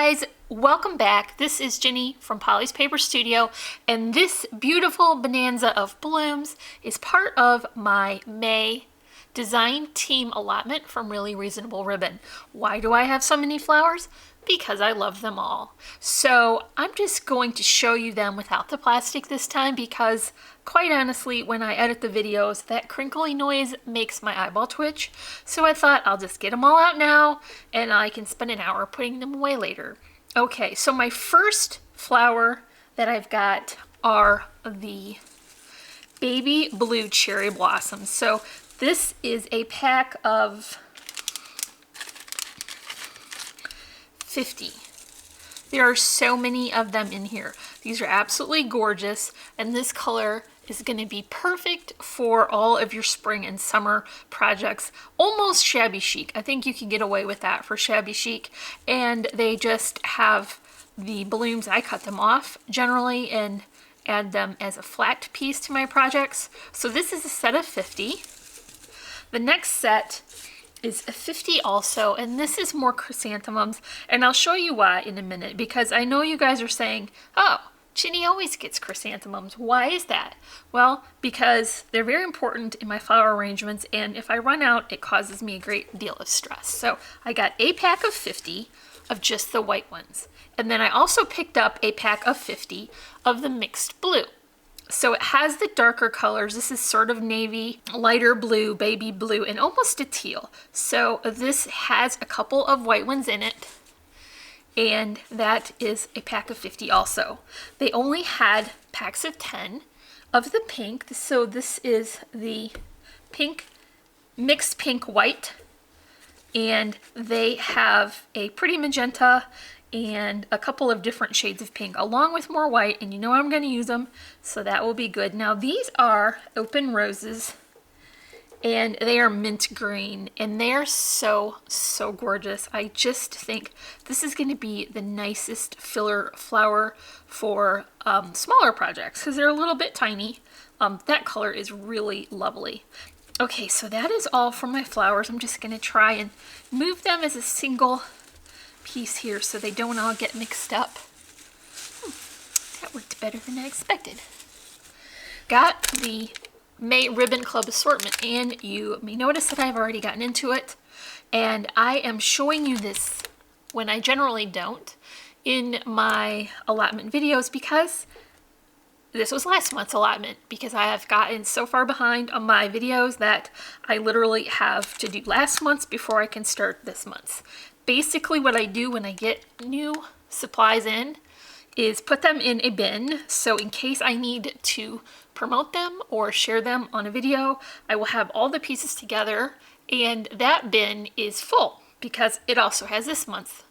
guys, welcome back. This is Jenny from Polly's Paper Studio, and this beautiful bonanza of blooms is part of my May design team allotment from Really Reasonable Ribbon. Why do I have so many flowers? Because I love them all. So I'm just going to show you them without the plastic this time because quite honestly, when I edit the videos, that crinkly noise makes my eyeball twitch. So I thought I'll just get them all out now and I can spend an hour putting them away later. Okay, so my first flower that I've got are the baby blue cherry blossoms. So this is a pack of 50. There are so many of them in here. These are absolutely gorgeous, and this color is going to be perfect for all of your spring and summer projects. Almost shabby chic. I think you can get away with that for shabby chic. And they just have the blooms. I cut them off generally and add them as a flat piece to my projects. So this is a set of 50. The next set is a 50 also, and this is more chrysanthemums, and I'll show you why in a minute, because I know you guys are saying, oh, Ginny always gets chrysanthemums. Why is that? Well, because they're very important in my flower arrangements, and if I run out, it causes me a great deal of stress. So I got a pack of 50 of just the white ones, and then I also picked up a pack of 50 of the mixed blue. So it has the darker colors. This is sort of navy, lighter blue, baby blue, and almost a teal. So this has a couple of white ones in it, and that is a pack of 50 also. They only had packs of 10 of the pink. So this is the pink, mixed pink white, and they have a pretty magenta and a couple of different shades of pink along with more white, and you know I'm going to use them, so that will be good. Now these are open roses, and they are mint green, and they are so gorgeous. I just think this is going to be the nicest filler flower for smaller projects because they're a little bit tiny. That color is really lovely. Okay, so that is all for my flowers. I'm just going to try and move them as a single piece here so they don't all get mixed up. That worked better than I expected. Got the May Ribbon Club assortment, and you may notice that I've already gotten into it, and I am showing you this when I generally don't in my allotment videos because this was last month's allotment, because I have gotten so far behind on my videos that I literally have to do last month's before I can start this month's. Basically what I do when I get new supplies in is put them in a bin, so in case I need to promote them or share them on a video, I will have all the pieces together, and that bin is full because it also has this month's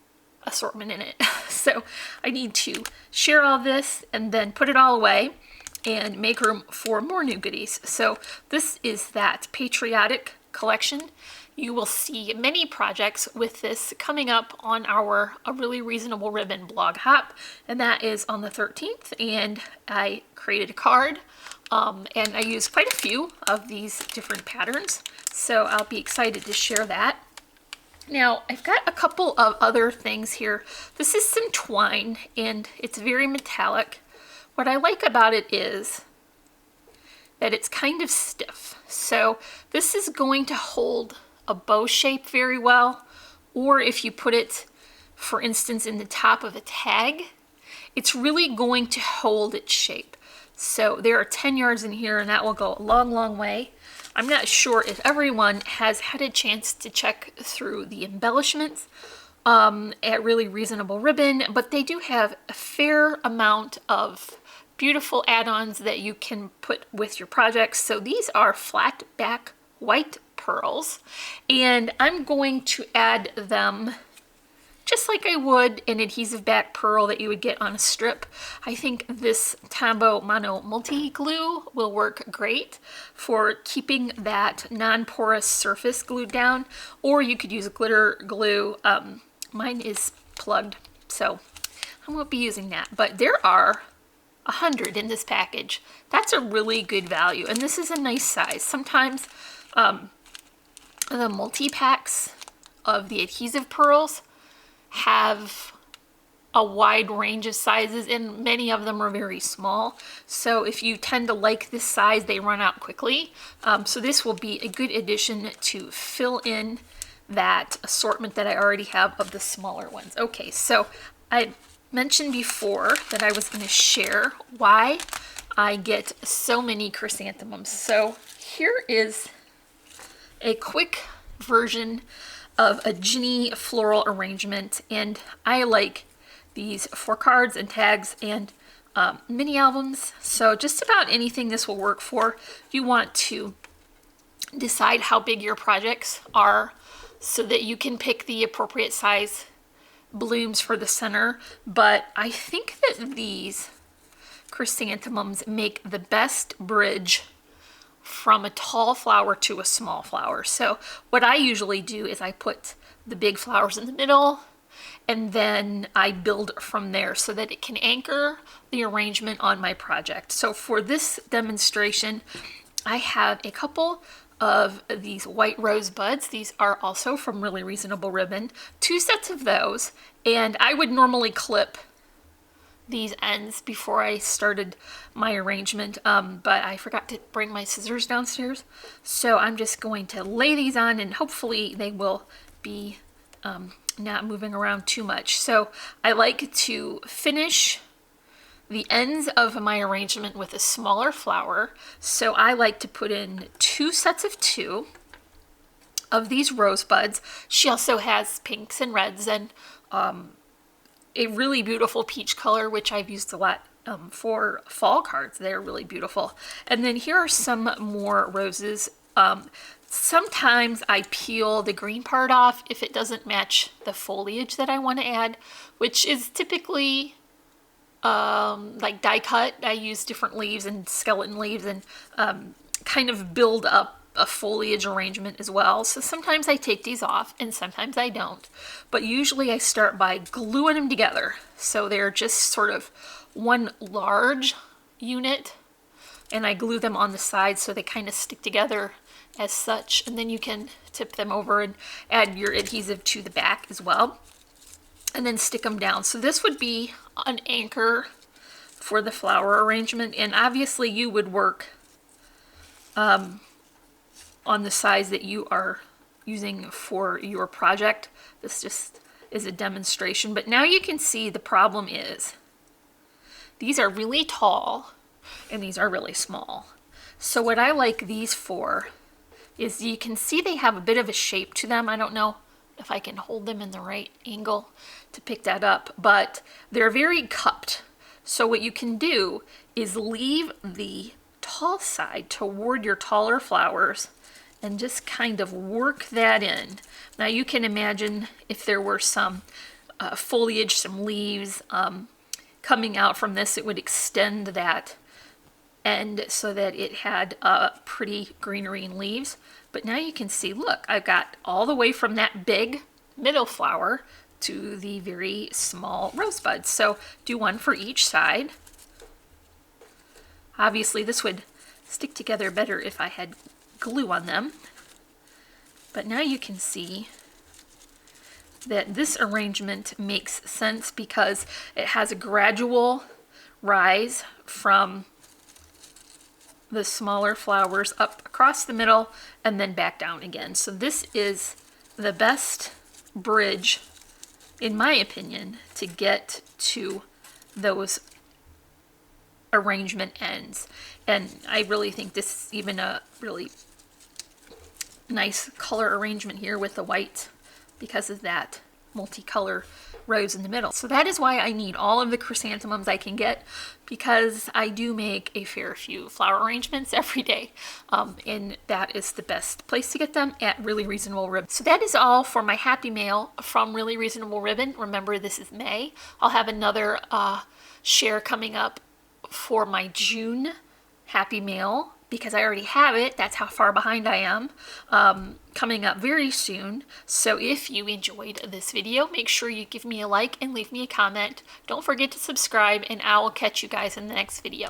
assortment in it. So I need to share all this and then put it all away and make room for more new goodies. So this is that patriotic collection. You will see many projects with this coming up on our A Really Reasonable Ribbon blog hop, and that is on the 13th, and I created a card, and I used quite a few of these different patterns, so I'll be excited to share that. Now, I've got a couple of other things here. This is some twine, and it's very metallic. What I like about it is that it's kind of stiff, so this is going to hold a bow shape very well, or if you put it, for instance, in the top of a tag, it's really going to hold its shape. So there are 10 yards in here, and that will go a long way. I'm not sure if everyone has had a chance to check through the embellishments at Really Reasonable Ribbon, but they do have a fair amount of beautiful add-ons that you can put with your projects. So these are flat back white pearls, and I'm going to add them just like I would an adhesive back pearl that you would get on a strip. I think this Tombow Mono Multi Glue will work great for keeping that non-porous surface glued down, or you could use glitter glue. Mine is plugged, so I won't be using that, but there are 100 in this package. That's a really good value, and this is a nice size. Sometimes the multi-packs of the adhesive pearls have a wide range of sizes, and many of them are very small. So if you tend to like this size, they run out quickly. So this will be a good addition to fill in that assortment that I already have of the smaller ones. Okay, so I mentioned before that I was going to share why I get so many chrysanthemums. So here is a quick version of a Ginny floral arrangement, and I like these 4 cards and tags and mini albums. So just about anything this will work for. You want to decide how big your projects are so that you can pick the appropriate size blooms for the center. But I think that these chrysanthemums make the best bridge from a tall flower to a small flower. So what I usually do is I put the big flowers in the middle, and then I build from there so that it can anchor the arrangement on my project. So for this demonstration, I have a couple of these white rose buds. These are also from Really Reasonable Ribbon. 2 sets of those, and I would normally clip these ends before I started my arrangement, but I forgot to bring my scissors downstairs. So I'm just going to lay these on, and hopefully they will be not moving around too much. So I like to finish the ends of my arrangement with a smaller flower. So I like to put in 2 sets of 2 of these rose buds. She also has pinks and reds and a really beautiful peach color, which I've used a lot for fall cards. They're really beautiful. And then here are some more roses. Sometimes I peel the green part off if it doesn't match the foliage that I want to add, which is typically like die cut. I use different leaves and skeleton leaves and kind of build up a foliage arrangement as well. So sometimes I take these off and sometimes I don't. But usually I start by gluing them together. So they're just sort of one large unit, and I glue them on the sides so they kind of stick together as such. And then you can tip them over and add your adhesive to the back as well, and then stick them down. So this would be an anchor for the flower arrangement, and obviously you would work on the size that you are using for your project. This just is a demonstration, but now you can see the problem is these are really tall and these are really small. So what I like these for is you can see they have a bit of a shape to them. I don't know if I can hold them in the right angle to pick that up, but they're very cupped. So what you can do is leave the tall side toward your taller flowers and just kind of work that in. Now you can imagine if there were some foliage, some leaves coming out from this, it would extend that end so that it had pretty greenery and leaves. But now you can see, look, I've got all the way from that big middle flower to the very small rosebuds. So do one for each side. Obviously this would stick together better if I had glue on them. But now you can see that this arrangement makes sense because it has a gradual rise from the smaller flowers up across the middle and then back down again. So this is the best bridge, in my opinion, to get to those arrangement ends. And I really think this is even a really nice color arrangement here with the white because of that multicolor rose in the middle. So that is why I need all of the chrysanthemums I can get, because I do make a fair few flower arrangements every day, and that is the best place to get them, at Really Reasonable Ribbon. So that is all for my Happy Mail from Really Reasonable Ribbon. Remember, this is May. I'll have another share coming up for my June Happy Mail, because I already have it. That's how far behind I am. Coming up very soon. So if you enjoyed this video, make sure you give me a like and leave me a comment. Don't forget to subscribe, and I will catch you guys in the next video.